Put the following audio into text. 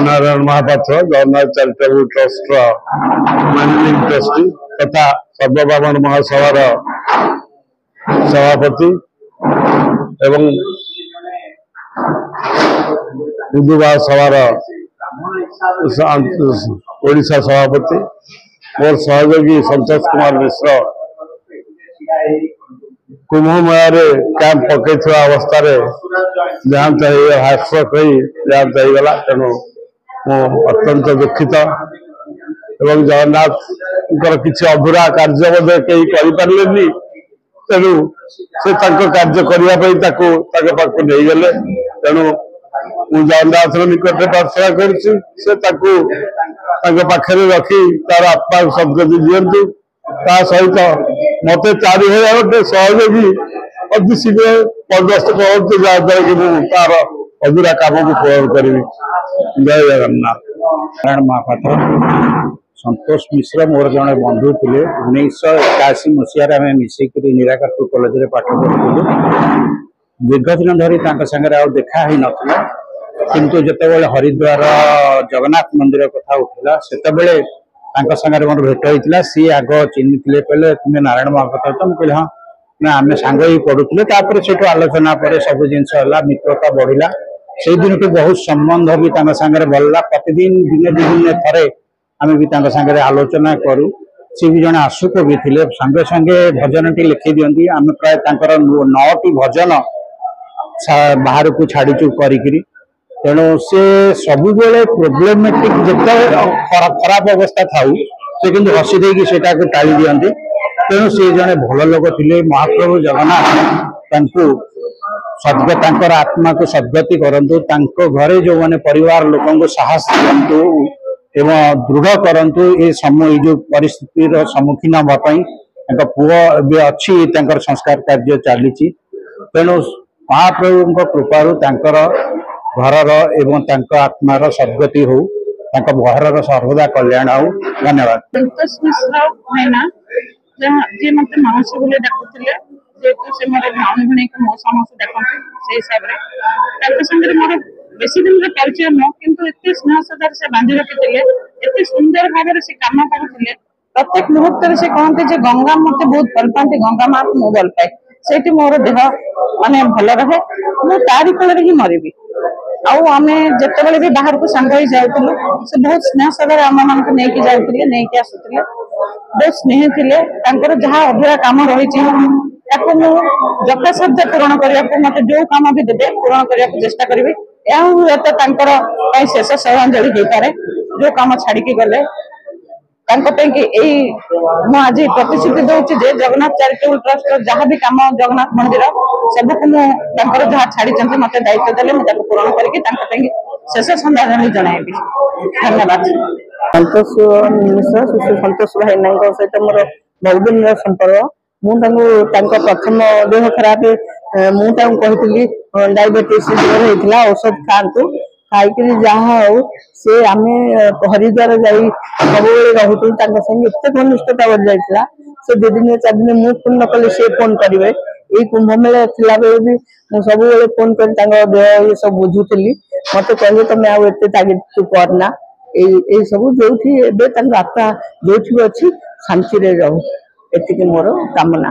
Narayan Mahapatra Jagannath charitable trust managing trustee तथा सर्वब्राह्मण महासभार सभापति एवं हिंदू महासभार ओडिशा सभापति मोर सहयोगी संतोष कुमार मिश्र कुंभ मेला कैंप पकई अवस्था देहांत हार्टस्ट्रोक देहांत होगा तेणु अत्यंत दुखित एवं जगन्नाथ किसी अधूरा कार्य बोधे कहीं करें तेणु से कार्य करने नहीं गले तेणु मु जगन्नाथ निकट प्रार्थना कर रखी तार आत्मा सदगति दिंतु ता सहित मत 4000 गोटे सहयोगी अति शीघ्र पदस्थ करते जहाद्वारा कि तार अधूरा काम को पूर्ण करी। जय जगन्नाथ। नारायण महापात्र संतोष मिश्र मोर जड़े बंधु थे 1981 मसीह मिसिक निराकारपुर कॉलेज में पाठ पढ़ुलु दीर्घ दिन धरी सागर देखा ही नाला किंतु जितेबाला हरिद्वार जगन्नाथ मंदिर कथा उठला से सागर मोर भेट होता सी आग चिन्ह कहले तुम्हें नारायण महापात्र तो मुझे हाँ ना आम सांग ही पढ़ुले से आलोचना पर सब जिन मित्रता बढ़ला से दिन को बहुत संबंध भी सागर बढ़ला प्रतिदिन दिने दिन थे आम भी सागर आलोचना करूँ सी भी जड़े आशुक भी थे संगे संगे भजन टी लिखि दिखती आम प्राय 9टी भजन बाहर को छाड़ीचु करी तेणु से सब प्रोब्लेमेटिक जिते खराब अवस्था था से कि हसी देकी से टाड़ी दिखती तेणु सी जड़े भल लोक थे महाप्रभु जगन्नाथ सदगत आत्मा को सदगति करूँ घरे जो मैंने परिवार लोक साहस दिंतु एवं दृढ़ करूँ ये जो परिस्थिति सम्मुखीन हाँपाई पुओ अच्छी संस्कार कार्य चली तेणु महाप्रभु कृपारू घरर एवं आत्मार सदगति हो घर सर्वदा कल्याण हो। धन्यवाद। संतोष मिश्र भाईना जी मत मौसी बोले डाकुले जेतु से मोर भाई भणी को मौसा मौसी देखते से हिसाब रे संगे मोर बेसी दिन रे परिचय न किंतु एते स्नेह सदार से बांधी रखिथिले एते सुंदर भाव से काम करुथिले प्रत्येक मुहूर्त से कहते जे गंगा मते बहुत भल पाते गंगा माँ को भल पाए सेठी मोर देह माने भल रहे मु तारी कोल रे ही मरिबी आम जिते भी बाहर को सांग ही जाऊलु से बहुत स्नेह सदर आम मान नहीं जाते नहीं आसुले बहुत स्नेह थे जहाँ अधूरा कम रही यथासाध्य पूरण करने मत जो कम भी देते पूरण करने को चेष्टा करी शेष श्रद्धांजलि हो पाए जो कम छाड़ी गले आज प्रतिश्रुति दूसरी जगन्नाथ चैरिटेबल ट्रस्ट जहाँ भी कम जगन्नाथ मंदिर सबको मुझे जहाँ छाड़ी मत दायित्व देले मुझे पूरण करके शेष श्रद्धांजलि जनइबी। धन्यवाद। संतोष मिश्र शिशु संतोष भाई सहित मोर बहुत दिन संपर्क मुझे प्रथम देह खराब मुझे डायबिटीज होता औषध खातु खाई जहाँ हो से आम हरिद्वार जा सब रोलु एत घनिष्ठता बढ़ जाता से 2 दिन 4 दिन मुझे फोन न कले सी फोन करेंगे ये कुंभ मेला थिला बेले भी सब फोन कर देह ये सब बुझुली मत कहले तुम आते ताकि करना ये सब जो आत्मा जो अच्छी शांति रहू एति मोर कामना।